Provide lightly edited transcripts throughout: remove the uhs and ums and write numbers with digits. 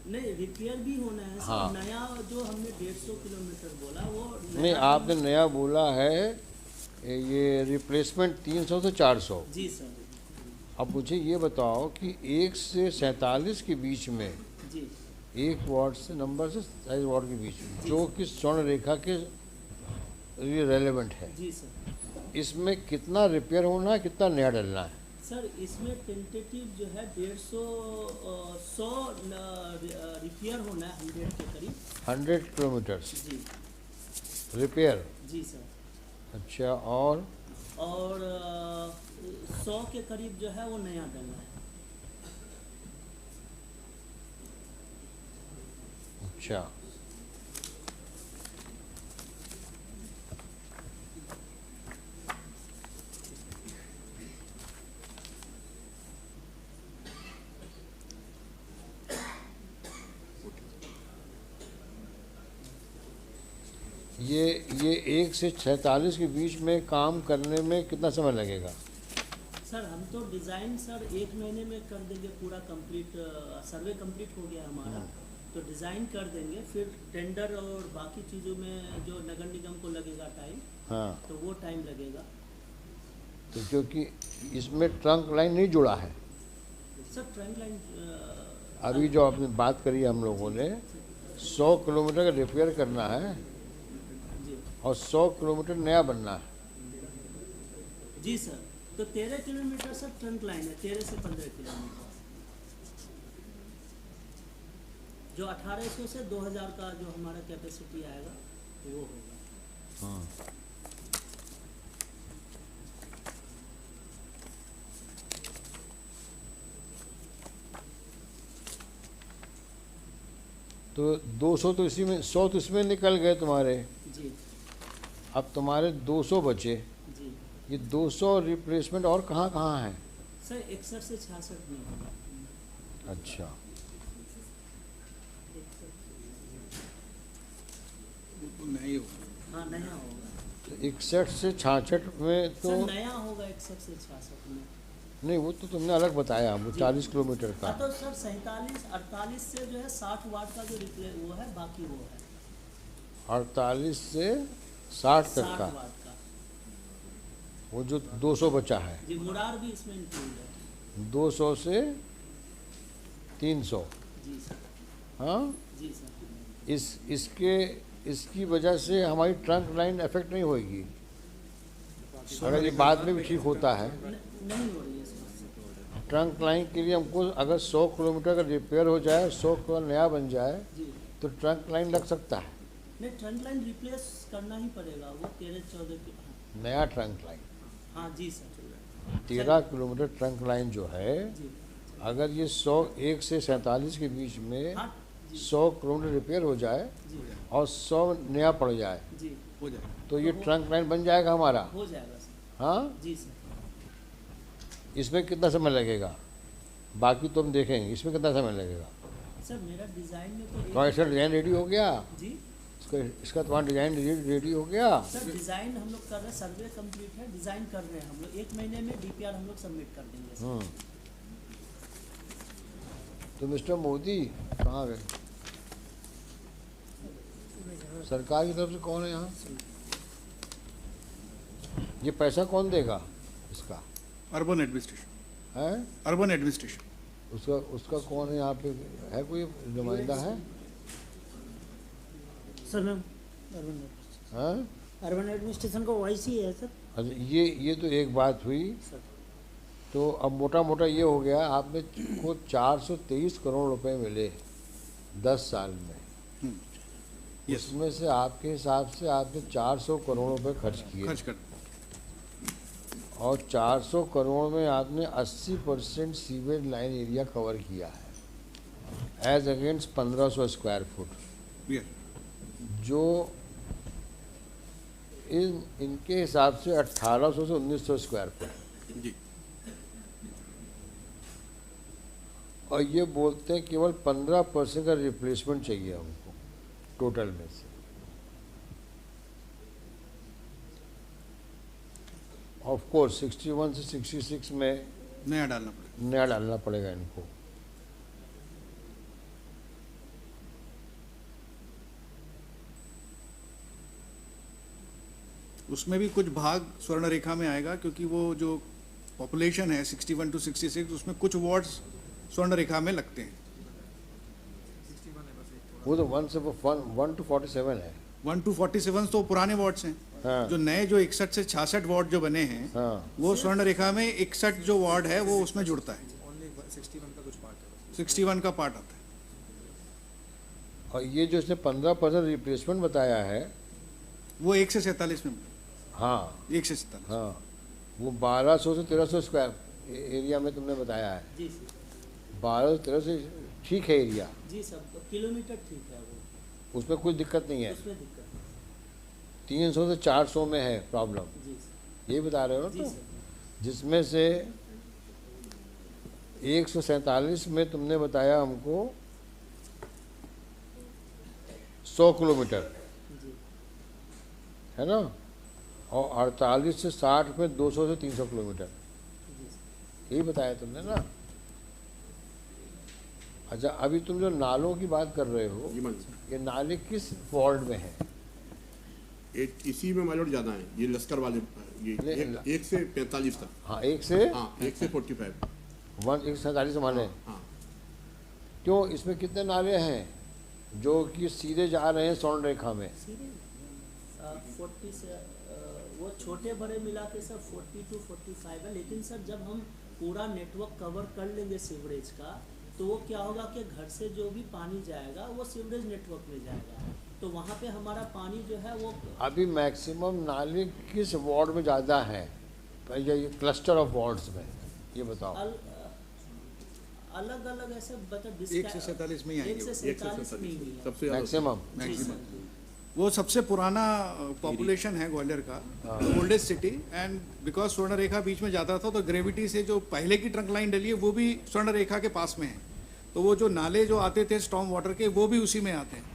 नहीं, रिपेयर भी होना है सर। हाँ। नया जो हमने 150 किलोमीटर बोला वो नहीं, नया आपने नया बोला है, ये रिप्लेसमेंट 300 से 400। जी सर। अब मुझे ये बताओ कि 1 से 47 के बीच में, जी 1 वाट से नंबर से 27 वाट के बीच में, जी जो सर। कि स्वर्ण रेखा के लिए रेलेवेंट है, जी सर। इसमें कितना रिपेयर होना है, कितना नया डलना है? सर इसमें टेंटेटिव जो है 150 100 रिपेयर होना है 100 के करीब। 100 किलोमीटर्स जी रिपेयर। जी सर। अच्छा, और और 100 के करीब जो है वो नया डलना है। अच्छा, ये 1 से 46 के बीच में काम करने में कितना समय लगेगा? सर हम तो डिज़ाइन सर 1 महीने में कर देंगे पूरा कंप्लीट। सर्वे कंप्लीट हो गया हमारा, तो डिज़ाइन कर देंगे। फिर टेंडर और बाकी चीज़ों में जो नगर निगम को लगेगा टाइम, हाँ, तो वो टाइम लगेगा। तो क्योंकि इसमें ट्रंक लाइन नहीं जुड़ा है। सर ट्रेंड लाइन अभी जो आपने बात करी हम लोगों ने, 100 किलोमीटर का रिपेयर करना है जी और 100 किलोमीटर नया बनना है। जी सर। तो 13 किलोमीटर सर ट्रंक लाइन है, 13 से 15 किलोमीटर। जो 1800 से 2000 का जो हमारा कैपेसिटी आएगा वो होगा। हाँ, तो 200 तो इसी में, 100 तो इसमें निकल गए तुम्हारे। जी अब तुम्हारे 200 बचे। जी ये 200 रिप्लेसमेंट और कहाँ कहाँ है? सर 61 से 66 में होगा। अच्छा, नहीं होगा। हाँ नया होगा तो 61 से 66 में तो सर, नया होगा 61 से 66 में। नहीं, वो तो तुमने अलग बताया हमको, जी। 40 किलोमीटर का। हाँ तो सर 47 48 से जो है 60 वाट का जो रिप्ले वो है, बाकी वो है 48 से 60 तक 60 का, वाट का। वो जो 200 बचा है। जी मुरार भी इसमें इंक्लूड है। 200 से 300। जी सर। हाँ, जी सर। इसकी वजह से हमारी ट्रंक लाइन इफेक्ट नहीं होगी अगर ये बाद में भी ठीक होता है। नहीं हो रही है समस्या। ट्रंक लाइन के लिए हमको अगर 100 किलोमीटर का रिपेयर हो जाए, 100 का नया बन जाए, जी तो ट्रंक लाइन लग सकता है। नहीं, ट्रंक लाइन रिप्लेस करना ही पड़ेगा वो 13-14 की। नया ट्रंक लाइन हाँ जी सर। 13 किलोमीटर ट्रंक लाइन जो है, जी अगर ये 1 से 47 के बीच में हाँ जी 100 किलोमीटर रिपेयर हो जाए जी और 100 नया पड़ जाए, जी हो जाएगा। तो ये ट्रंक लाइन बन जाएगा हमारा। हो जाएगा सर। हाँ, जी सर। इसमें कितना समय लगेगा? बाकी तो हम देखेंगे, इसमें कितना समय लगेगा? सर मेरा डिज़ाइन में तो तो ऐसा डिज़ाइन रेडी हो गया? जी इसका तुम्हारा डिज़ाइन रेडी हो गया? सर डिज़ाइन हम लोग कर रहे हैं, सर्वे कंप्लीट है, डिज़ाइन कर रहे हैं हम लोग। 1 महीने में डीपीआर हम लोग सबमिट कर देंगे सर। तो मिस्टर मोदी कहाँ गए? सरकार की तरफ से कौन है यहाँ? ये पैसा कौन देगा इसका? Urban administration. है अर्बन एडमिनिस्ट्रेशन। उसका उसका कौन है यहाँ पे? है कोई नुमाइंदा है? सर मैम हैं? अर्बन एडमिनिस्ट्रेशन का वॉइस ही है सर। अच्छा, ये तो एक बात हुई। सर तो अब मोटा मोटा ये हो गया, आपने को 423 करोड़ रुपए मिले 10 साल में। यस, उसमें से आपके हिसाब से आपने 400 करोड़ रुपए खर्च किए, खर्च कर। और 400 करोड़ में आपने 80% सीवेज लाइन एरिया कवर किया है, as against 1500 square foot, yes, जो इनके हिसाब से 1800 से 1900 स्क्वायर फुट। जी। और ये बोलते हैं केवल 15% का रिप्लेसमेंट चाहिए हमको टोटल में से। ऑफ कोर्स 61 से 66 में नया डालना पड़ेगा। नया डालना पड़ेगा इनको। उसमें भी कुछ भाग स्वर्ण रेखा में आएगा, क्योंकि वो जो पॉपुलेशन है 61 to 66, उसमें कुछ वार्ड्स स्वर्ण रेखा में लगते हैं। वो तो 1 to 47 है। 1 to 47 तो पुराने वार्ड्स हैं। हाँ। जो नए जो 61 से 66 वार्ड जो बने हैं, हाँ। वो स्वर्ण रेखा में 61 जो वार्ड है वो उसमें जुड़ता है। 61 का पार्ट आता है। और ये जो इसने 15% रिप्लेसमेंट बताया है, वो 1 से 47 में, हाँ 1 से 47। हाँ, वो 1200 से 1300 स्क्वायर एरिया में तुमने बताया है। जी सर। 1200 से 1300 ठीक है एरिया, जी सर, किलोमीटर ठीक है वो, उसमें कोई दिक्कत नहीं है। उसमें दिक्कत नहीं। 300 से 400 में है प्रॉब्लम, जी सर। ये बता रहे हो जी तो, सर। जिसमें से 147 में तुमने बताया हमको 100 किलोमीटर, जी है ना, और 48 से 60 में 200 से 300 किलोमीटर, जी सर। यही बताया तुमने ना। अच्छा, अभी तुम जो नालों की बात कर रहे हो, जी मान लीजिए। ये नाले किस वार्ड में है? इसी में माइलॉट ज़्यादा है, ये लश्कर वाले, ये नहीं, 1 से 45 तक। हाँ, 1 से हाँ 1 से 45। 147 माने। हाँ क्यों, इसमें कितने नाले हैं जो कि सीधे जा रहे हैं स्वर्ण रेखा में? सीधे 40 से वो छोटे बड़े मिला के सर 40 to 45 है। लेकिन सर जब हम पूरा नेटवर्क कवर कर लेंगे सीवरेज का, तो वो क्या होगा कि घर से जो भी पानी जाएगा वो सीवरेज नेटवर्क में जाएगा, तो वहाँ पे हमारा पानी जो है वो अभी मैक्सिमम नाले किस वार्ड में ज़्यादा हैं, ये क्लस्टर ऑफ वार्ड्स में, ये बताओ। अलग अलग ऐसे बता 1 से 47 में ही आएंगे। 1 से 47 में ही है। सबसे ज़्यादा मैक्सिमम मैक्सिमम वो सबसे पुराना पॉपुलेशन है ग्वालियर का, ओल्डेस्ट सिटी। एंड बिकॉज स्वर्ण रेखा बीच में जाता था, तो ग्रेविटी से जो पहले की ट्रंक लाइन डली है वो भी स्वर्ण रेखा के पास में है, तो वो जो नाले जो आते थे स्टॉर्म वाटर के, वो भी उसी में आते हैं।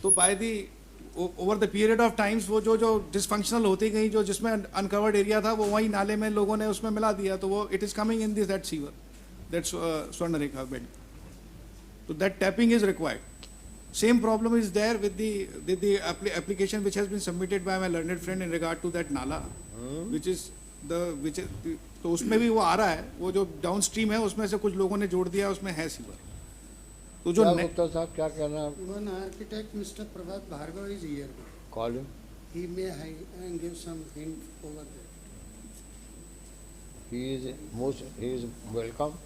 तो by the over the period of times वो जो डिसफंक्शनल होती गई, जो जिसमें अनकवर्ड एरिया था वो वही नाले में लोगों ने उसमें मिला दिया, तो वो it is coming in this that sewer, that स्वर्ण रेखा बेड, तो that tapping is required. Same problem is there with the application which has been submitted by my learned friend in regard to that nala, which is तो उसमें भी वो आ रहा है, वो जो डाउन स्ट्रीम है उसमें से कुछ लोगों ने जोड़ दिया, उसमें है सीवर। तो जो गुप्ता साहब क्या कहना है? One architect, Mr. Prabhat Bhargava, is here. Call He may give some hint over there. he is welcome.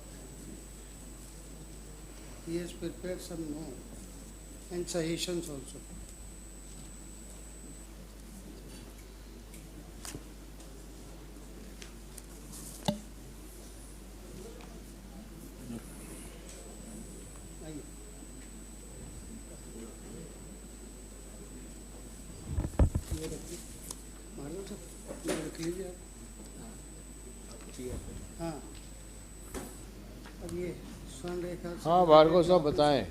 He has prepared some notes and suggestions also. हाँ, अब ये स्वर्ण रेखा से- हाँ भार्गव साहब बताएं,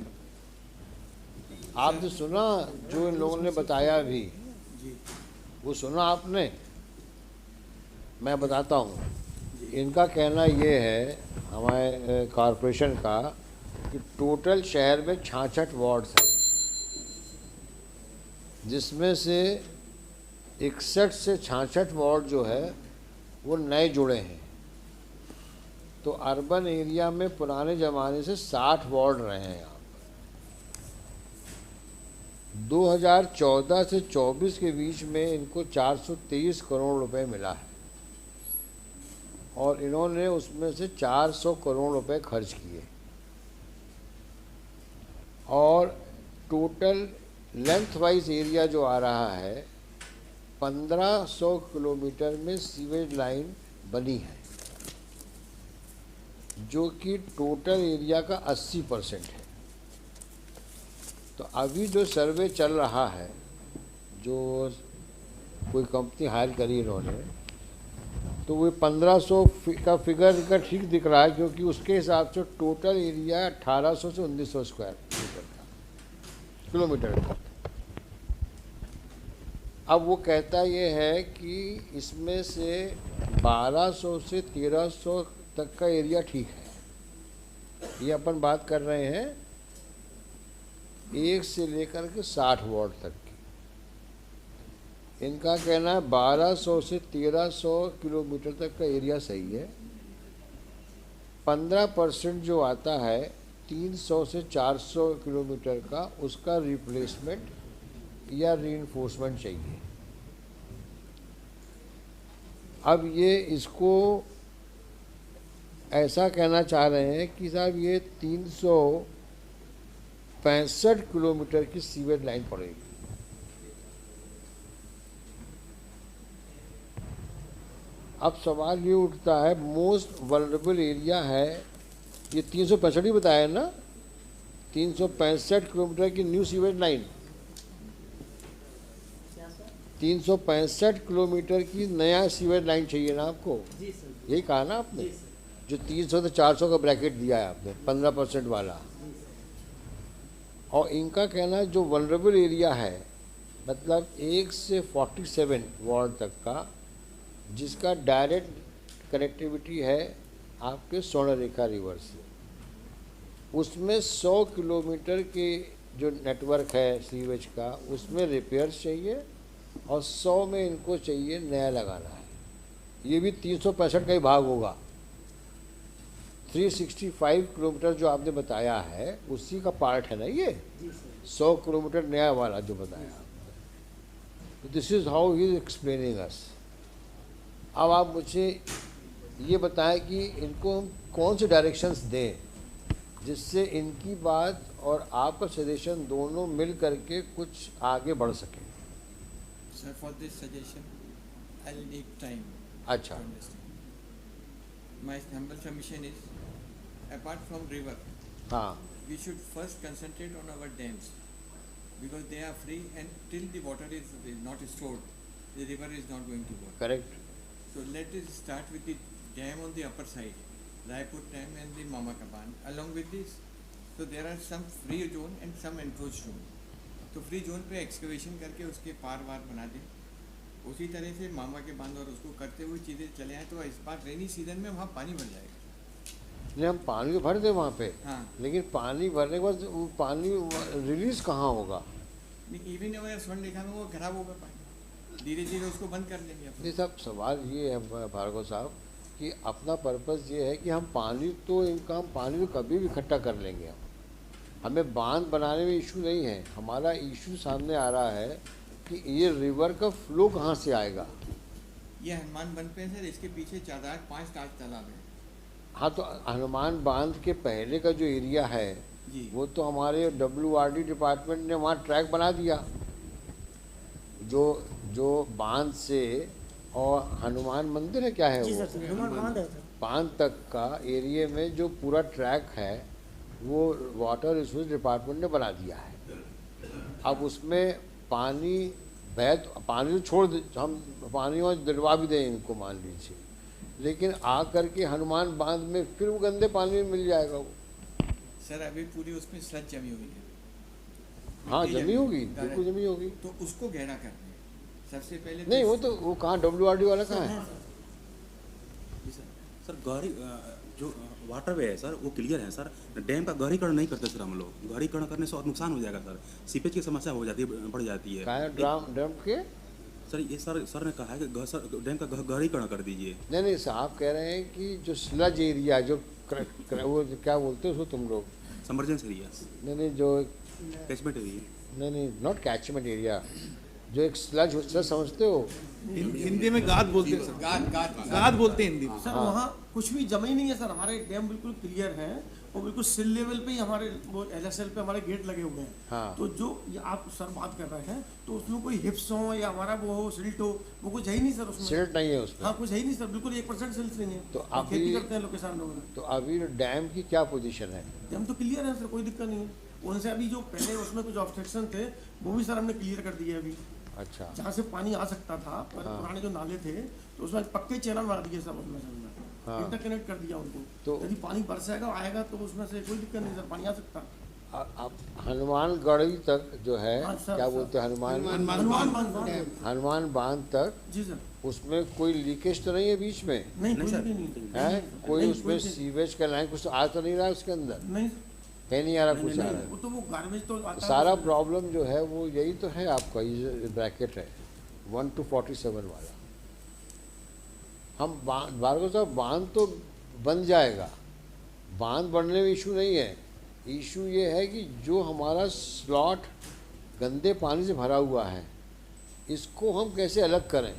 आपने सुना जो इन लोगों ने बताया भी, वो सुना आपने? मैं बताता हूँ। इनका कहना ये है हमारे कॉरपोरेशन का कि टोटल शहर में 66 वार्ड्स हैं, जिसमें से 61 से 66 वार्ड जो है वो नए जुड़े हैं। तो अर्बन एरिया में पुराने ज़माने से 60 वार्ड रहे हैं यहाँ। 2014 से 24 के बीच में इनको 423 करोड़ रुपए मिला है, और इन्होंने उसमें से 400 करोड़ रुपए खर्च किए, और टोटल लेंथ वाइज एरिया जो आ रहा है 1500 किलोमीटर में सीवेज लाइन बनी है, जो कि टोटल एरिया का 80% है। तो अभी जो सर्वे चल रहा है, जो कोई कंपनी हायर करी इन्होंने, तो वो 1500 का फिगर का ठीक दिख रहा है, क्योंकि उसके हिसाब से टोटल एरिया 1800 से 1900 स्क्वायर किलोमीटर का। अब वो कहता ये है कि इसमें से 1200 से 1300 तक का एरिया ठीक है। ये अपन बात कर रहे हैं 1 से लेकर के 60 वार्ड तक की। इनका कहना है 1200 से 1300 किलोमीटर तक का एरिया सही है। 15% जो आता है 300 से 400 किलोमीटर का, उसका रिप्लेसमेंट या रीइंफोर्समेंट चाहिए। अब ये इसको ऐसा कहना चाह रहे हैं कि साहब ये 365 किलोमीटर की सीवेज लाइन पड़ेगी। अब सवाल ये उठता है, मोस्ट वल्नरेबल एरिया है ये 365 ही बताया ना, 365 किलोमीटर की न्यू सीवेज लाइन, 365 किलोमीटर की नया सीवेज लाइन चाहिए ना आपको, जी सर। यही कहा ना आपने, जी सर। जो 300 से 400 का ब्रैकेट दिया है आपने 15% वाला। और इनका कहना है जो वल्नरेबल एरिया है, मतलब 1 से 47 वार्ड तक का, जिसका डायरेक्ट कनेक्टिविटी है आपके स्वर्णरेखा रिवर से, उसमें 100 किलोमीटर के जो नेटवर्क है सीवेज का, उसमें रिपेयर्स चाहिए और 100 में इनको चाहिए नया लगाना है। ये भी 365 का ही भाग होगा। 365 किलोमीटर जो आपने बताया है उसी का पार्ट है ना ये, 100 किलोमीटर नया वाला जो बताया आपने। This is how he is explaining us. अब आप मुझे ये बताएं कि इनको हम कौन से डायरेक्शंस दें जिससे इनकी बात और आपका सजेशन दोनों मिल करके कुछ आगे बढ़ सके। Sir, for this suggestion, I'll need time अच्छा, to understand. My humble submission is, apart from river, हाँ, we should first concentrate on our dams because they are free and till the water is not stored, the river is not going to work. Correct. So let us start with the dam on the upper side, Raipur Dam and the Mama Kaban. Along with this, so there are some free zone and some enclosed zone. तो free zone पे excavation करके उसके पार वार बना दें। उसी तरह से मामा के बांध और उसको करते हुए चीज़ें चले आए तो इस बार रेनी सीजन में वहाँ पानी भर जाएगा। नहीं, हम पानी तो भर दें वहाँ पे, हाँ, लेकिन पानी भरने के बाद वो पानी रिलीज कहाँ होगा? इवन अगर स्वर्ण रेखा में वो खराब होगा पानी, धीरे धीरे उसको बंद कर लेंगे अपन। ये सब सवाल ये है भार्गव साहब कि अपना पर्पस ये है कि हम पानी तो कभी भी इकट्ठा कर लेंगे। हमें बांध बनाने में इशू नहीं है, हमारा इशू सामने आ रहा है कि ये रिवर का फ्लो कहाँ से आएगा। ये हनुमान बंद पे है सर, इसके पीछे 5 तालाब है। हाँ, तो हनुमान बांध के पहले का जो एरिया है जी, वो तो हमारे WRD डिपार्टमेंट ने वहाँ ट्रैक बना दिया, जो बांध से और हनुमान मंदिर है क्या है जी वो सर, हनुमान बांध है सर। बांध तक का एरिया में जो पूरा ट्रैक है वो वाटर रिसोर्स डिपार्टमेंट ने बना दिया है। अब उसमें पानी तो छोड़ दे, हम पानी और दिलवा भी दें इनको मान लीजिए, लेकिन आ करके हनुमान बांध में फिर वो गंदे पानी में मिल जाएगा वो। सर अभी पूरी उसमें स्लज जमी हुई है। हाँ, मिट्टी जमी होगी, है। बिल्कुल जमी होगी। तो उसको गहरा कर दें सबसे पहले। नहीं, वो कहाँ WRD वाला कहाँ है? जी सर गहरी जो वाटरवे है सर वो क्लियर है सर। डैम का गहरीकरण नहीं करते सर हम लोग। गहरीकरण करने से और नुकसान हो जाएगा सर, सीपेज की समस्या हो जाती है, बढ़ जाती है। कहाँ है डैम के? सर ये सर ने कहा है कि डैम का गहरीकरण कर दीजिए। नहीं साहब कह रहे हैं कि जो स्लज एरिया जो वो क्या बोलते हो उसको तुम लोग? समर्जेंस एरिया, नहीं जो कैचमेंट एरिया। नहीं नॉट कैचमेंट एरिया, जो एक स्लज समझते हो? हिंदी में गाद बोलते हैं सर, गाद बोलते हैं हिंदी में। सर वहाँ कुछ भी जमा ही नहीं है सर, हमारे डैम बिल्कुल क्लियर है और बिल्कुल सिल लेवल पे ही हमारे वो LSL पे हमारे गेट लगे हुए हैं। हाँ। तो जो ये आप सर बात कर रहे हैं तो उसमें कोई हिप्स हो या हमारा वो हो सिल्ट हो, वो कुछ है ही नहीं सर उसमें। सिल्ट नहीं है उसमें? हाँ, कुछ है ही नहीं सर, बिल्कुल 1% सिल्ट नहीं है। तो और खेती अभी करते हैं लोग, किसान लोग। तो अभी डैम की क्या पोजीशन है? डैम तो क्लियर है सर, कोई दिक्कत नहीं है। उनसे अभी जो पहले उसमें कुछ ऑब्स्ट्रक्शन थे वो भी सर हमने क्लियर कर दिए अभी। अच्छा, जहाँ से पानी आ सकता था पर पुराने जो नाले थे तो उसमें पक्के चैनल बना दिए सब उसमें सर, हाँ। इंटरकनेक्ट कर दिया उनको। तो यदि पानी बरसेगा आएगा तो उसमें से कोई दिक्कत नहीं सर, पानी आ सकता। अब हनुमानगढ़ी तक जो है हाँ, सर, क्या सर। बोलते हैं हनुमान बांध तक, जी सर। उसमें कोई लीकेज तो नहीं है बीच में? नहीं नहीं कोई सर। भी नहीं है कोई नहीं, उसमें कोई- सीवेज का लाइन कुछ आ तो नहीं रहा है उसके अंदर? नहीं है नहीं आ रहा, कुछ आ रहा वो तो वो गार्बेज तो आता है। है सारा उसमें। प्रॉब्लम जो है वो यही तो है आपका, ये ब्रैकेट है। 1 to 47 वाला। हम भार्गव साहब बांध तो बन जाएगा, बांध बनने में इशू नहीं है, इशू ये है कि जो हमारा स्लॉट गंदे पानी से भरा हुआ है इसको हम कैसे अलग करें,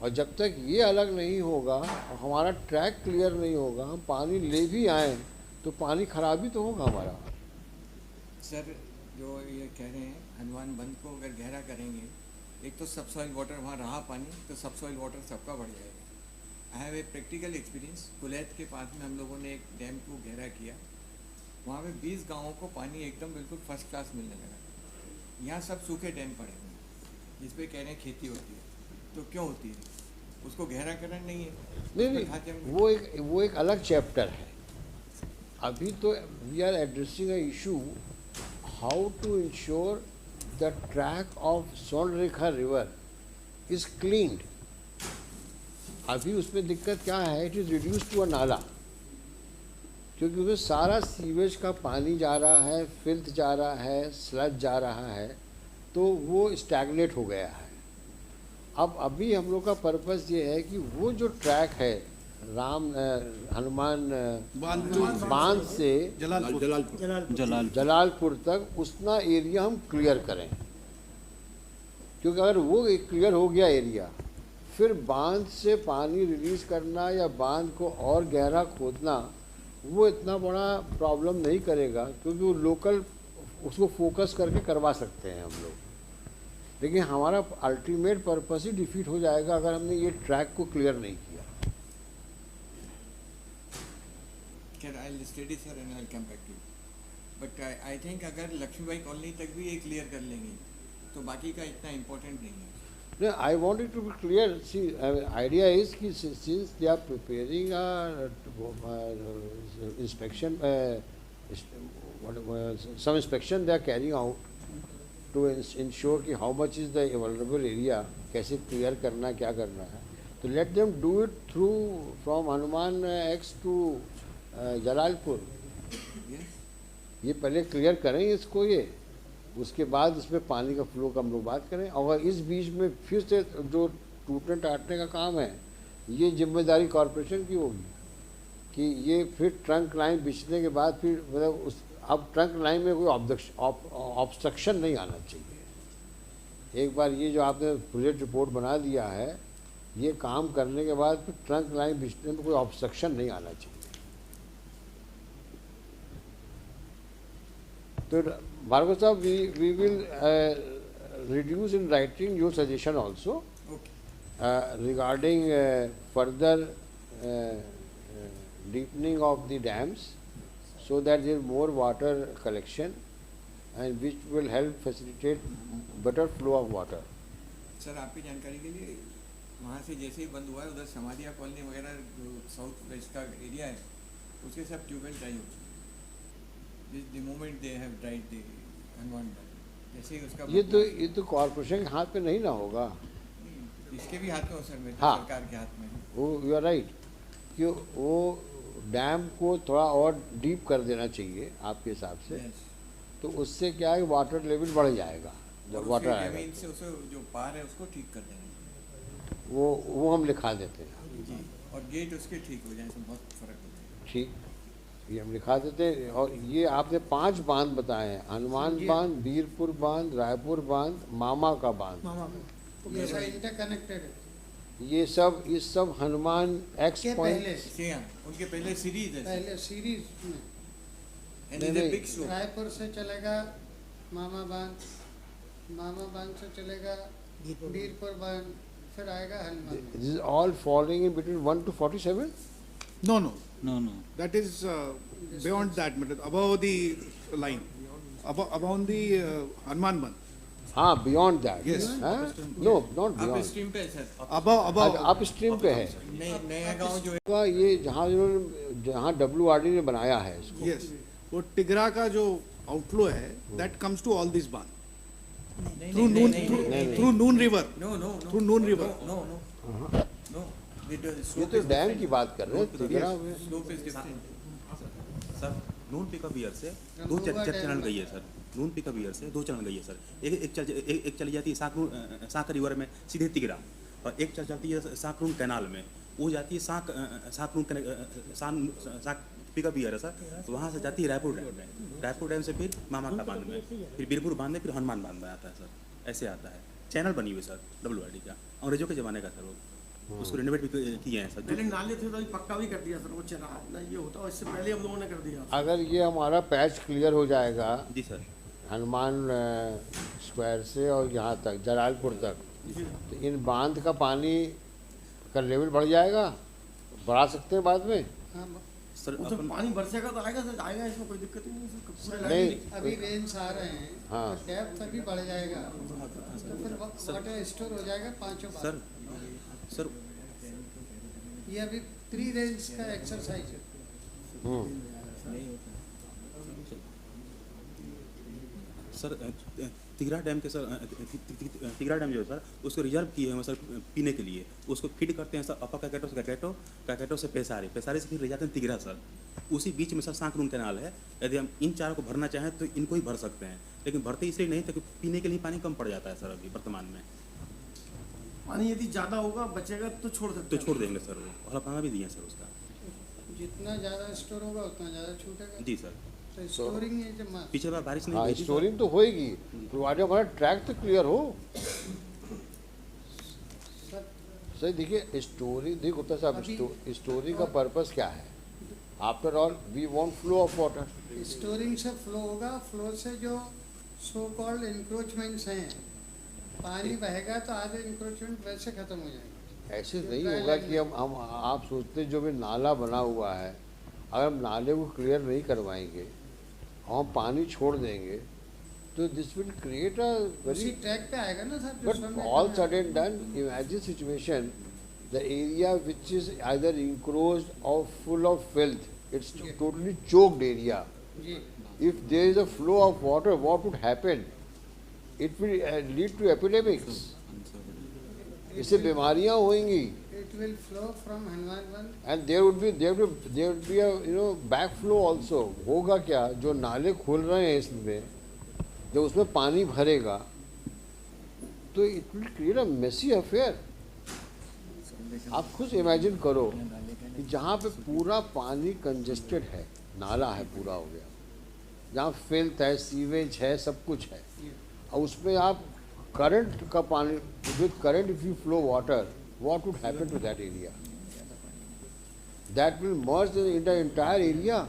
और जब तक ये अलग नहीं होगा और हमारा ट्रैक क्लियर नहीं होगा, हम पानी ले भी आए तो पानी खराब ही तो होगा हमारा। सर जो ये कह रहे हैं हनुमान बंद को अगर गहरा करेंगे, एक तो सब सॉइल वाटर वहाँ रहा पानी तो सब सॉइल वाटर सबका बढ़ जाएगा। I have a practical experience. कुलैत के पास में हम लोगों ने एक डैम को गहरा किया, वहाँ पे 20 गाँवों को पानी एकदम बिल्कुल फर्स्ट क्लास मिलने लगा। यहाँ सब सूखे डैम पड़े हुए हैं जिस पे कह रहे हैं खेती होती है, तो क्यों होती है? उसको गहरा करना नहीं है। नहीं, वो एक अलग चैप्टर है। अभी तो we are addressing a issue how to ensure the track of Swarnarekha river is cleaned. अभी उसमें दिक्कत क्या है, it is reduce to a nala, क्योंकि उसमें सारा सीवेज का पानी जा रहा है, फिल्थ जा रहा है, स्लज जा रहा है, तो वो स्टैग्नेट हो गया है। अब अभी हम लोग का पर्पस ये है कि वो जो ट्रैक है हनुमान बांध से जलालपुर तक उतना एरिया हम क्लियर करें, क्योंकि अगर वो क्लियर हो गया एरिया, फिर बांध से पानी रिलीज करना या बांध को और गहरा खोदना वो इतना बड़ा प्रॉब्लम नहीं करेगा, क्योंकि वो लोकल उसको फोकस करके करवा सकते हैं हम लोग। लेकिन हमारा अल्टीमेट पर्पस ही डिफीट हो जाएगा अगर हमने ये ट्रैक को क्लियर नहीं किया। I'll study sir and I'll come back to you. But I think अगर लक्ष्मीबाई कॉलोनी तक भी ये क्लियर कर लेंगे तो बाकी का इतना इम्पोर्टेंट नहीं है। No, I want it to be clear. See, idea is कि since they are preparing a inspection, some inspection they are carrying out to ensure कि how much is the vulnerable area, कैसे clear करना, क्या करना है, तो let them do it through from Hanuman X to Jalalpur. ये पहले क्लियर करें इसको, ये उसके बाद इसमें पानी का फ्लो का हम लोग बात करें। और इस बीच में फिर से जो टूटने टाटने का काम है ये जिम्मेदारी कॉरपोरेशन की होगी कि ये फिर ट्रंक लाइन बिछने के बाद फिर मतलब उस अब ट्रंक लाइन में कोई ऑब्स्ट्रक्शन नहीं आना चाहिए। एक बार ये जो आपने प्रोजेक्ट रिपोर्ट बना दिया है, ये काम करने के बाद फिर ट्रंक लाइन बिछने में कोई ऑब्स्ट्रक्शन नहीं आना चाहिए। तो भार्गव साहब, we will reduce in writing your suggestion also regarding further deepening of the dams so that there is more water collection and which will help facilitate better flow of water. Sir आपकी जानकारी के लिए वहाँ से जैसे ही बंद हुआ है उधर समाधिया कॉलोनी वगैरह जो साउथ वेस्ट का एरिया है उसके सब ट्यूबवेल ड्राई हो चुके हैं। The moment they have dried the Hanuman जैसे ही उसका ये तो कॉर्पोरेशन के हाथ पे नहीं ना होगा, इसके भी हाथ में हो सर, मेरे हाँ, सरकार के हाथ में। वो यू आर राइट कि वो डैम को थोड़ा और डीप कर देना चाहिए आपके हिसाब से। तो उससे क्या है, वाटर लेवल बढ़ जाएगा जब वाटर आएगा। से उसे जो पार है उसको ठीक कर देना, वो हम लिखा देते हैं जी, और गेट उसके ठीक हो जाए तो बहुत फर्क हो जाएगा। ठीक, ये हम लिखा देते हैं। और ये आपने 5 बांध बताए हैं, हनुमान बांध, बीरपुर बांध, रायपुर बांध, मामा का बांध, ऐसा इंटरकनेक्टेड है। ये सब हनुमान एक्स पॉइंट उनके पहले सीरीज है, पहले सीरीज में रायपुर से चलेगा मामा बांध से चलेगा बीरपुर बांध, फिर आएगा Hanuman. This is all falling in between 1 to 47? No. That is beyond that, above the line, above the Hanuman Bandh. हाँ, beyond that. Yes. No, not beyond. Upstream पे है सर, Above. अपस्ट्रीम पे है। नया गांव जो है ये जहाँ WRD ने बनाया है इसको। Yes. वो टिगरा का जो outflow है, that comes to all these बांध through Noon River. No. Through Noon River. No. ये तो डैम की बात कर रहे हैं। Slope is different. Sir Noon pickup year से दो रंभुआ डैम चैनल में। गई है सर। नून पिकअप ईयर से 2 चैनल गई है सर। एक चली जाती है साक रिवर में सीधे तिगरा, और एक चल जाती है साकरून कैनाल में, वो जाती है साक पिकअप ईयर है सर। तो वहाँ से जाती है रायपुर डैम में, रायपुर डैम से फिर मामा का बांध में, फिर बीरपुर बांध में, फिर हनुमान बांध में आता है सर। ऐसे आता है, चैनल बनी हुई सर WRD का, अंग्रेजों के ज़माने का सर वो, उसको रिनोवेट भी किए हैं सर। पहले नाले थे तो अभी पक्का भी कर दिया सर, वो चला ना ये होता, और इससे पहले हम लोगों ने कर दिया। अगर ये हमारा पैच क्लियर हो जाएगा जी सर। हनुमान स्क्वायर से और यहाँ तक जलालपुर तक, तो इन बांध का पानी का लेवल बढ़ जाएगा, बढ़ा सकते हैं बाद में। हाँ, सर वो तो अपन पानी बरसेगा तो आएगा सर, आएगा, इसमें कोई दिक्कत ही नहीं है सर। पूरे नहीं, इलाके में अभी रेंज आ रहे हैं हाँ। तो डेप्थ अभी बढ़ जाएगा, तो फिर वाटर स्टोर हो जाएगा पांचों बार। सर सर ये अभी प्री रेंज का एक्सरसाइज है। सर तिगरा डैम के सर तिगरा डैम जो है सर उसको रिजर्व किए हैं सर पीने के लिए, उसको फीड करते हैं सर अपर कैकेटो से कैकेटो से पेशारी से फिर ले जाते हैं तिगरा सर। उसी बीच में सर सांकरून कैनाल है, यदि हम इन चारों को भरना चाहें तो इनको ही भर सकते हैं, लेकिन भरते इसलिए नहीं ताकि पीने के लिए पानी कम पड़ जाता है सर अभी वर्तमान में। पानी यदि ज़्यादा होगा बचेगा तो छोड़ सकते तो हैं। छोड़ देंगे सर, वो हलफनामा भी दिए हैं सर उसका। जितना ज़्यादा स्टोर होगा उतना ज़्यादा छूटेगा। जी सर। तो स्टोरिंग है जब मस्त। पिछले बार बारिश नहीं हाँ हुई थी सर। स्टोरिंग तो होएगी, प्रोवाइडेड हमारा ट्रैक तो क्लियर हो। सर सही देखिए स्टोरी, देखिए गुप्ता साहब अभी- स्टोरी का पर्पस क्या है? After all we want flow of water. Storing से फ्लो होगा, फ्लो से जो सो कॉल्ड इंक्रोचमेंट्स हैं, पानी बहेगा तो आधे इंक्रोचमेंट वैसे खत्म हो जाएंगे। ऐसे नहीं होगा कि हम आप सोचते जो भी नाला बना हुआ है, अगर हम नाले को क्लियर नहीं करवाएंगे और हम पानी छोड़ देंगे तो दिस विल क्रिएट अ उसी वेरी, ट्रैक पे आएगा ना सर। जो but सामने all खड़ा said है। and done, imagine situation, the area which is either encroached or full of filth, it's totally choked area. Ji If there is a flow of water, what would happen? It will lead to epidemics. इससे बीमारियां होंगी, it will flow from Hanuman बंद। and there would be a backflow also. होगा क्या, जो नाले खुल रहे हैं इसमें, जब उसमें पानी भरेगा तो it will create a messy affair. आप खुद इमेजिन करो कि जहाँ पे पूरा पानी कंजेस्टेड है, नाला है पूरा हो गया, जहाँ फिल्थ है, सीवेज है, सब कुछ है, और उसमें आप करंट का पानी, with current if you flow water, what would happen to that area? That will merge in the entire area.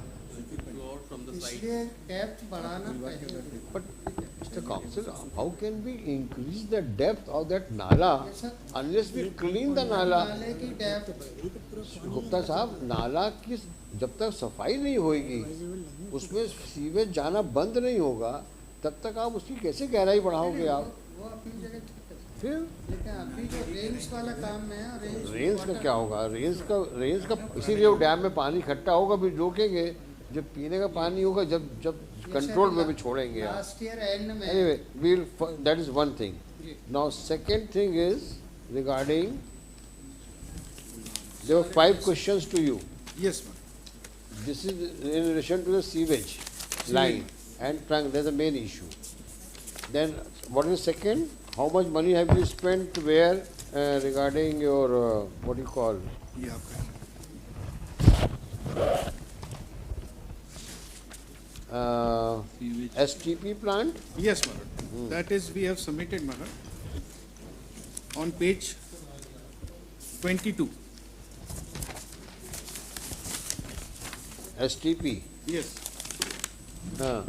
इसलिए डेप्थ बढ़ाना पड़ेगा। But Mr. Council, how can we increase the depth of that nala unless we clean the nala? नाले की depth Gupta साहब, नाला की जब तक सफाई नहीं होगी, उसमें सीवेज जाना बंद नहीं होगा, तब तक आप उसकी कैसे गहराई बढ़ाओगे आप? वो अपनी जगह ठीक है, फिर लेकिन अभी जो रेंज वाला काम है, रेंज का क्या होगा? रेंज का इसीलिए वो डैम में पानी इकट्ठा होगा, फिर रोकेंगे, जब पीने का पानी होगा, जब कंट्रोल में भी छोड़ेंगे आप। लास्ट ईयर एंड में Anyway, that is one thing. जी। Now, second thing is regarding, there were 5 questions to you. Yes, ma'am. This is in relation to the sewage line and trunk, that's the main issue. Then, what is the second? How much money have you spent where regarding your, what do you call? ये आपका STP plant? yes, madam. That is we have submitted, madam, on page 22. STP? Yes. Uh,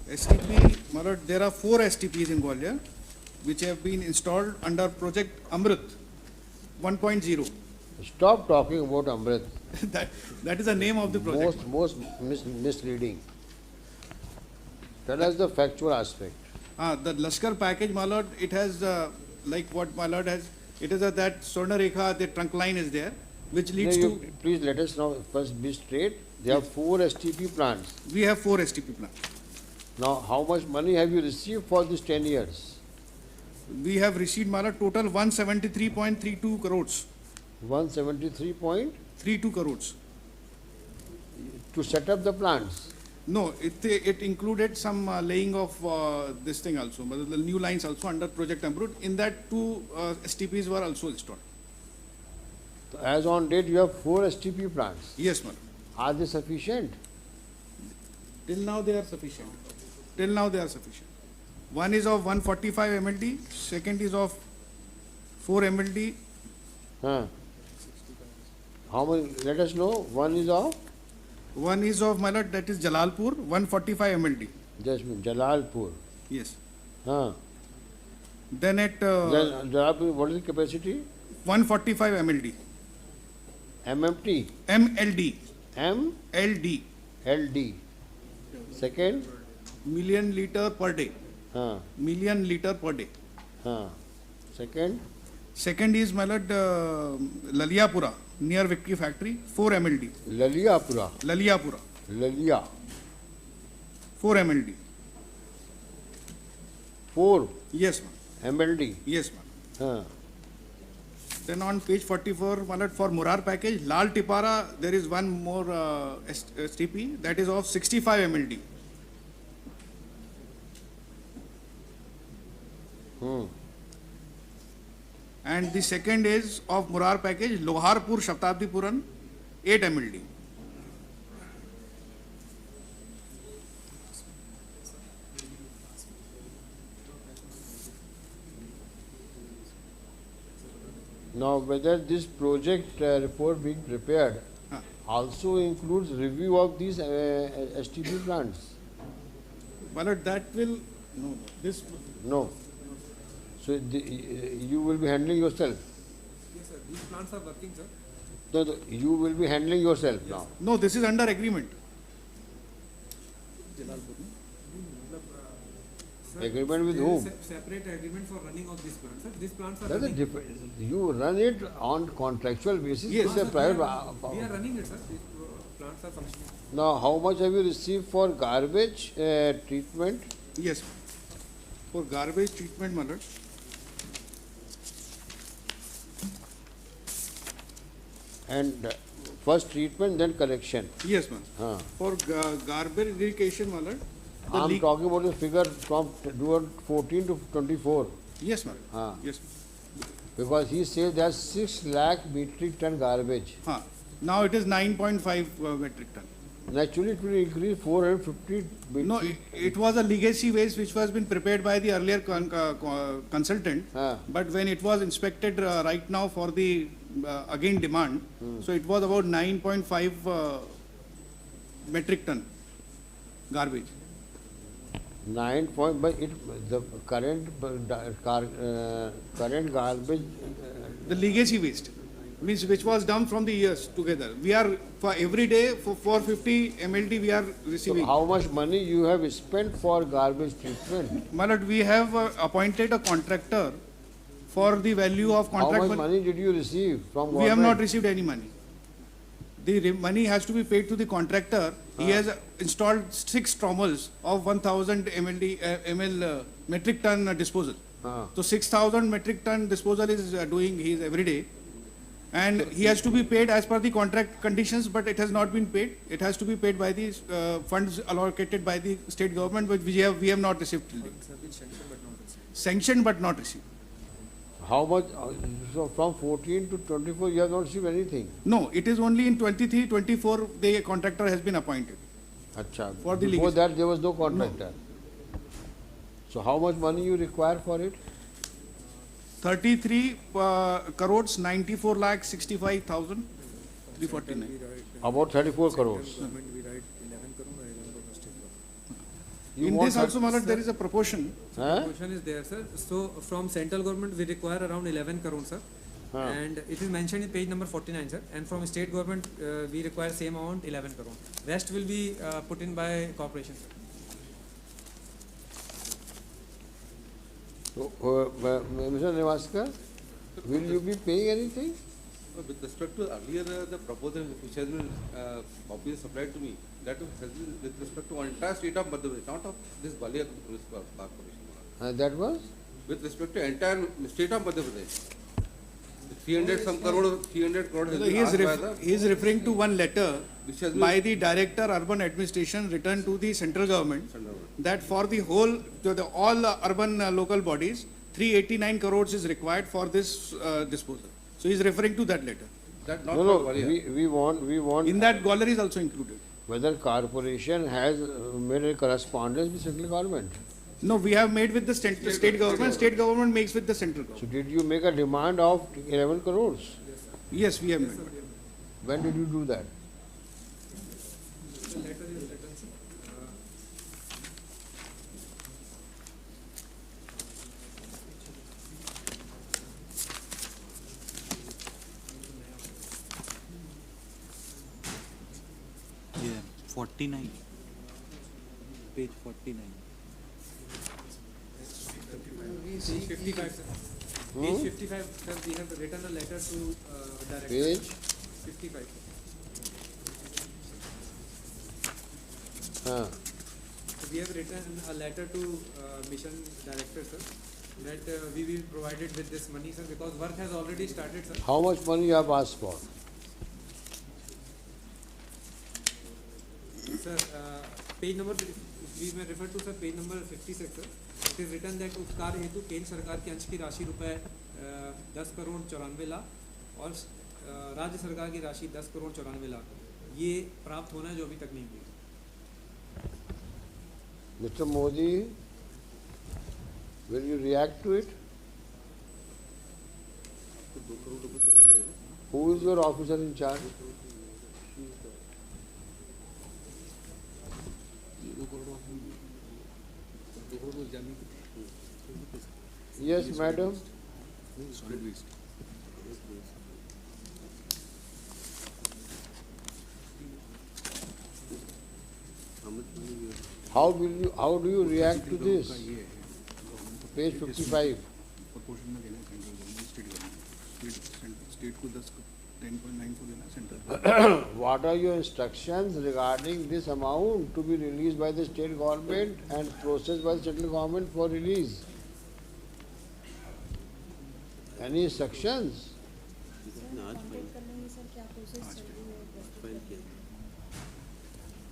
STP, madam, there are 4 STPs in Gwalior which have been installed under project Amrit 1.0. Stop talking about Amrit. That is the name of the project. Most misleading. Tell us the factual aspect. The Lashkar package, my lord, it has like what my lord has. It is that Swarna Rekha, the trunk line is there, which leads No, to. please let us now first be straight. There are 4 STP plants. We have 4 STP plants. Now, how much money have you received for these 10 years? We have received, my lord, total 173.32 crores. 173 point? 32 crores. to set up the plants. No, it included some laying of this thing also, but the new lines also under Project Amrut. In that, 2 STPs were also installed. So as on date, you have 4 STP plants. Yes, madam. Are they sufficient? Till now they are sufficient. Till now they are sufficient. One is of 145 MLD, second is of 4 MLD. Huh. How many? Let us know. One is of One is of, my lord, that is Jalalpur, 145 MLD. just Jalalpur. Yes. Huh. Then at Jalalpur, what is the capacity? 145 MLD. MMT. MLD. MLD. LD. Second? Million liter per day. Huh. Million liter per day. Huh. Second? Second is, my lord, Laliapura, near Victory Factory, 4 MLD. Laliapura. Laliapura, Lalia. 4 MLD. 4 Yes, ma'am. MLD. Yes, ma'am. Huh. Then on page 44, my lord, for Murar package, Lal Tipara, there is one more STP, that is of 65 MLD. Hmm. And the second is of Murar package, Loharpur Shatabdi Puran, 8 MLD. Now, whether this project report being prepared Huh. also includes review of these STP plants? My lord, that will, no, this, No. So you will be handling yourself? Yes, sir. These plants are working, sir. No, you will be handling yourself now. no, this is under agreement. Sir, Agreement with there is whom? Separate agreement for running of these plants, sir. These plants are That's a running. you run it on contractual basis. Yes. It's a private. We are running it, sir. These plants are functioning. Now, how much have you received for garbage treatment? Yes. For garbage treatment, my lord, And first treatment, then collection. yes, ma'am. Huh. For garbage irrigation, my lord, the I'm leak, talking about the figure from 14 to 24. yes, ma'am. Huh. Yes. Because he says there's 6 lakh metric ton garbage. Huh. Now it is 9.5 metric ton. Naturally, it will increase 450 metric. No, it was a legacy waste which was been prepared by the earlier consultant. Ah. But when it was inspected right now for the again demand, so it was about 9.5 metric ton garbage. 9 point, but the current current garbage. The legacy waste, means which was dumped from the years together. We are for every day for 450 MLD we are So receiving. how much money you have spent for garbage treatment? My lord, we have appointed a contractor for the value of How contract. much money did you receive from We have government? not received any money. The money has to be paid to the contractor. He has installed 6 trommels of 1000 ml metric ton disposal. Ah. So 6000 metric ton disposal is doing he is every day. And he has to be paid as per the contract conditions, but it has not been paid. It has to be paid by the funds allocated by the state government, which we have not received till date. Funds have been sanctioned but not received. Sanctioned but not received. How much? So from 14 to 24, you have not received anything. No, it is only in 23, 24 the contractor has been appointed. Acha. For the Before legacy. that, there was no contractor. So how much money you require for it? 33 crores, 94 lakh 65,000, 349. We write, About 34 crores. government, we write 11 crore or 11 crore state government. You In want this also, Malad, there is a proportion. Huh? Question is there, sir. So from central government, we require around 11 crore, sir. Huh. And it is mentioned in page number 49, sir. And from state government, we require same amount, 11 crore. Rest will be put in by corporation, sir. So, Mr. Nevaskar, will you be paying anything? With respect to earlier the proposal which has been copy supplied to me, that has been with respect to entire state of Madhya Pradesh, not of this Balia Municipal Corporation. That was? With respect to entire state of Madhya Pradesh, the 300 some crore, 300 crore has So been asked by the. he is referring to one letter Which has been- by the Director Urban Administration written to the central government that for the whole, all urban local bodies, 389 crores is required for this disposal. So he is referring to that letter. That not No, for no, Gwalia. we want In that, Gwalior is also included. whether corporation has made a correspondence with central government. No, we have made with the state government. State government makes with the central So government. did you make a demand of 11 crores? Yes, we have made. When did you do that? The letter is written, sir. Yeah, 49. Page 49. Page 55, sir. Page 55, sir, we have written a letter to director. Page? 55. Huh. So we have written a letter to mission director, sir, that we will be provided with this money, sir, because work has already started, sir. How much money you have asked for? Sir, page number, we may refer to, sir, page number 56, sir. It is written that उस कार्य हेतु केंद्र सरकार के अंश की राशि रुपए 10 करोड़ 94 लाख और राज्य सरकार की राशि 10 करोड़ 94 लाख ये प्राप्त होना है जो अभी तक नहीं हुई। Mr. Modi, will you react to it? Who is your officer in charge? Yes, madam. How do you react to this? Page 55. Proportion में देना central government, state government. State को 10.9 को देना central. What are your instructions regarding this amount to be released by the state government and processed by the central government for release? Any instructions?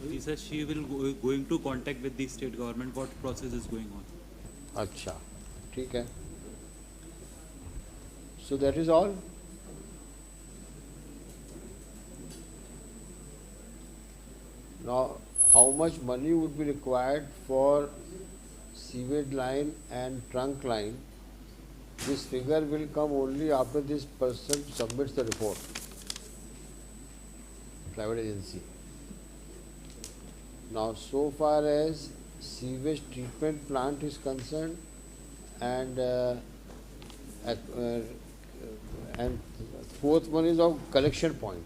He says she will going to contact with the state government. What process is going on? अच्छा, ठीक है. So that is all. Now, how much money would be required for sewage line and trunk line? This figure will come only after this person submits the report. Private agency. Now, so far as sewage treatment plant is concerned, and fourth one is of collection point.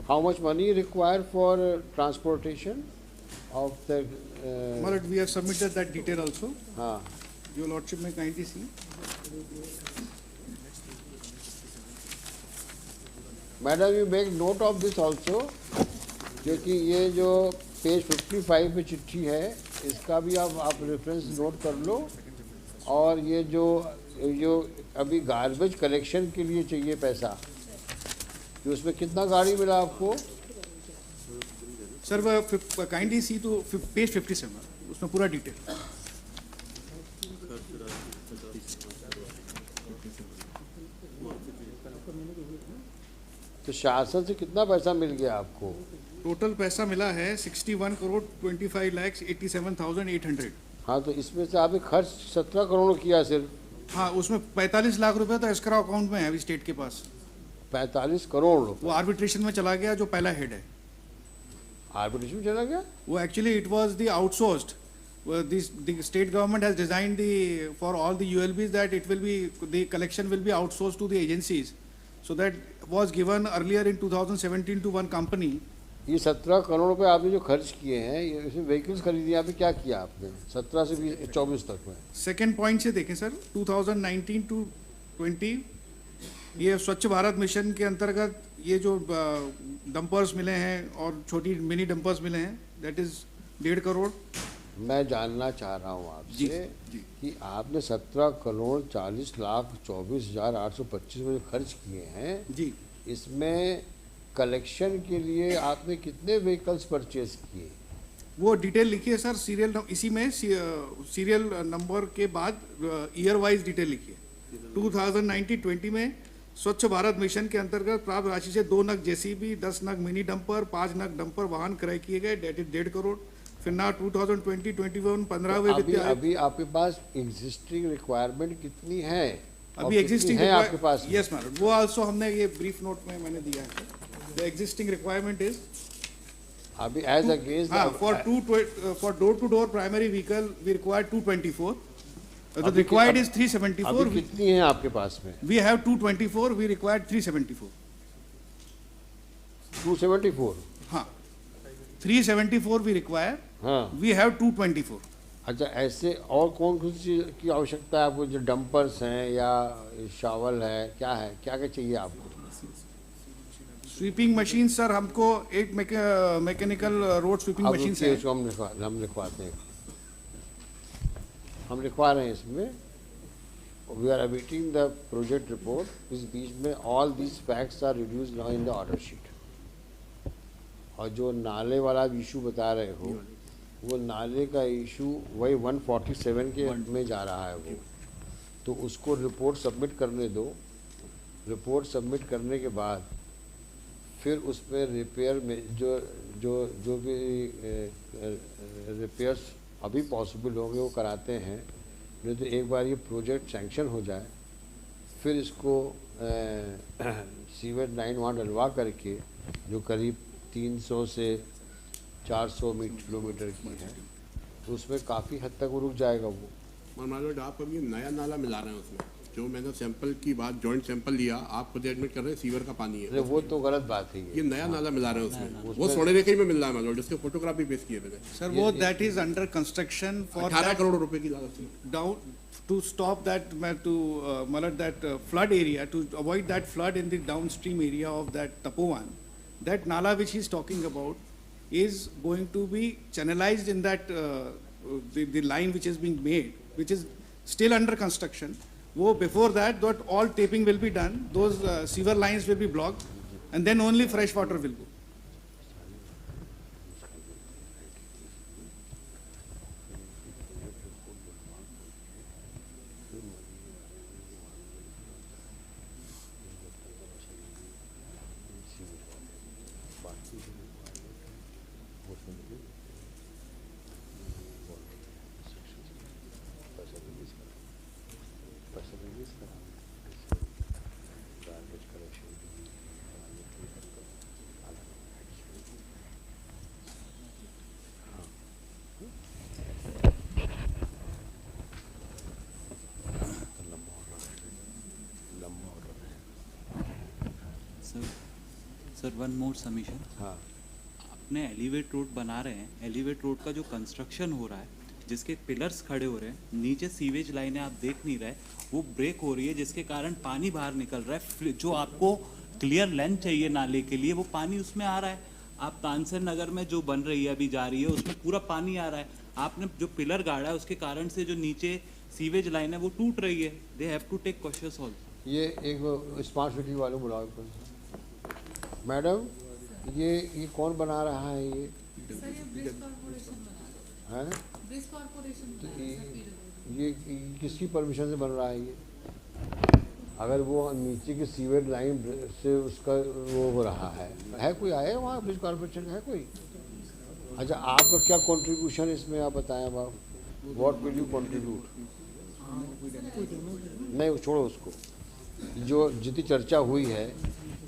How much money required for transportation of the? Maharaj, we have submitted that detail also. हाँ. Your Lordship may kindly see. Madam, you make note of this also, क्योंकि ये जो page 55 पे चिट्ठी है इसका भी आप रेफरेंस नोट कर लो, और ये जो अभी गार्बेज कलेक्शन के लिए चाहिए पैसा, कि उसमें कितना गाड़ी मिला आपको? Sir kindly see to page 57, उसमें पूरा डिटेल. तो शासन से कितना पैसा मिल गया आपको? टोटल पैसा मिला है 61 करोड़ 25,87,800. हाँ, तो इसमें से आपने खर्च 17 करोड़ किया सिर्फ. हाँ, उसमें 45 लाख रुपए तो एस्क्रो अकाउंट में है अभी स्टेट के पास. 45 करोड़ वो आर्बिट्रेशन में चला गया, जो पहला हेड है. आर्बिट्रेशन में चला गया? वो actually it was the outsourced. The state government has designed for all the ULBs that the collection will be outsourced to the agencies. So that was given earlier in 2017 to one company. ये 17 करोड़ रुपए आपने जो खर्च किए हैं, ये इसमें vehicles खरीदी, यहाँ पे क्या किया आपने 17 से 24 तक में? सेकेंड पॉइंट से देखें सर, 2019 to 20 ये स्वच्छ भारत मिशन के अंतर्गत ये जो डंपर्स मिले हैं और छोटी मिनी डंपर्स मिले हैं, दैट इज 1.5 करोड़. मैं जानना चाह रहा हूँ आपसे कि आपने 17,40,24,825 में जो खर्च किए हैं जी, इसमें कलेक्शन के लिए आपने कितने व्हीकल्स परचेज किए? वो डिटेल लिखिए सर, इसी में सीरियल नंबर के बाद ईयर वाइज डिटेल लिखिए। 2019-20 में स्वच्छ भारत मिशन के अंतर्गत प्राप्त राशि से 2 नग जेसीबी, 10 नग मिनी डंपर, 5 नग डंपर वाहन क्रय किए गए, डेट इज 1.5 करोड़। फिर ना 2020-21 15वें वित्तीय आयोग। अभी आपके पास एग्जिस्टिंग रिक्वायरमेंट कितनी है? अभी एग्जिस्टिंग है आपके पास? यस मैडम, वो आल्सो हमने ये ब्रीफ नोट में मैंने दिया है। द एग्जिस्टिंग रिक्वायरमेंट इज अभी as against for door to door primary vehicle we require 224, the required is 374। अभी कितनी है आपके पास में? We have 224, we required 374। 274? हाँ, 374 we require, हाँ, we have 224। अच्छा, ऐसे और कौन सी चीज़ की आवश्यकता है आपको? जो डंपर्स हैं या शावल है, क्या है, क्या क्या चाहिए आपको? स्वीपिंग मशीन सर, हमको एक मैकेनिकल रोड स्वीपिंग मशीन है। उसको हम लिखवाते हैं, हम लिखवा रहे हैं इसमें। We are awaiting the project report. इस बीच में all these facts are reduce now in the order sheet. और जो नाले वाला इशू बता रहे हो, वो नाले का इशू वही 147 के में जा रहा है वो, तो उसको रिपोर्ट सबमिट करने दो। रिपोर्ट सबमिट करने के बाद फिर उस पर रिपेयर में जो भी रिपेयर्स अभी पॉसिबल होंगे वो कराते हैं। नहीं तो एक बार ये प्रोजेक्ट सैंक्शन हो जाए, फिर इसको सीवेज लाइन वहाँ डलवा करके जो करीब 300 से 400 किलोमीटर की है, तो उसमें काफ़ी हद तक वो रुक जाएगा वो। मालूम आप अभी नया नाला मिला रहे हैं उसमें, जो मैंने सैंपल की बात जॉइंट सैंपल लिया, आप खुद एडमिट कर रहे हैं सीवर का पानी है। वो तो गलत बात है। ये नया नाला मिला रहे हैं उसमें, वो स्वर्ण रेखा में मिल रहा है मालूम, जिसके फोटोग्राफी पेश किए मैंने सर। वो that is under construction for 18 crore रुपए की लागत से down to stop that, to मतलब that flood area, to avoid that flood in the downstream area of that Tapovan. That नाला which he is talking about is going to be channelized in that the line which is being made, which is still under construction. Wo before that all taping will be done, those sewer lines will be blocked, and then only fresh water will go. Sir one more submission. हाँ, अपने elevate road बना रहे हैं, elevate road का जो construction हो रहा है, जिसके पिलर्स खड़े हो रहे हैं, नीचे सीवेज लाइनें आप देख नहीं रहे, वो ब्रेक हो रही है, जिसके कारण पानी बाहर निकल रहा है। जो आपको क्लियर लेंथ चाहिए नाले के लिए, वो पानी उसमें आ रहा है। आप तानसेन नगर में जो बन रही है, अभी जा रही है, उसमें पूरा पानी आ रहा है। आपने जो पिलर गाड़ा है, उसके कारण से जो नीचे सीवेज लाइन है वो टूट रही है। They have to take cautious also. ये एक स्मार्ट सिटी वालों बुलाओ मैडम। ये कौन बना रहा है? ये है ये किसकी परमिशन से बन रहा है ये? अगर वो नीचे की सीवेज लाइन से उसका वो हो रहा है कोई आया वहाँ ब्रिज कॉर्पोरेशन है कोई? अच्छा, आपका क्या कंट्रीब्यूशन इसमें आप बताएं बाब, व्हाट विल यू कंट्रीब्यूट? नहीं छोड़ो उसको, जो जितनी चर्चा हुई है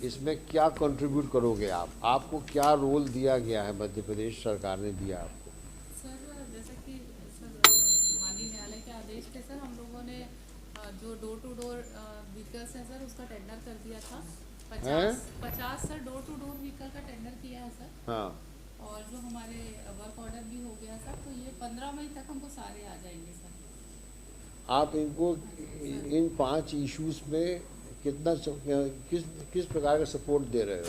इसमें क्या कंट्रीब्यूट करोगे आप? आपको क्या रोल दिया गया है, मध्य प्रदेश सरकार ने दिया आपको? सर जैसा कि सर माननीय न्यायालय के आदेश पे सर हम लोगों ने जो डोर टू डोर व्हीकल्स हैं सर उसका टेंडर कर दिया था। 50 sir door to door vehicle का टेंडर किया है सर। हाँ, और जो हमारे वर्क ऑर्डर भी हो गया सर, तो ये 15 मई तक हमको सारे आ जाएंगे सर। आप इनको इन 5 इश्यूज में कितना किस प्रकार का सपोर्ट दे रहे हो?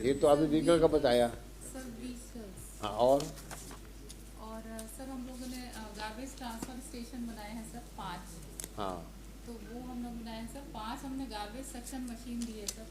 ये तो आपने व्हीकल का बताया सर, व्हीकल्स। हाँ, और सर हम लोगों ने गार्बेज ट्रांसफर स्टेशन बनाए हैं सर 5, हाँ तो वो हम लोग बनाए हैं सर 5, हमने गार्बेज सक्शन मशीन दी है सर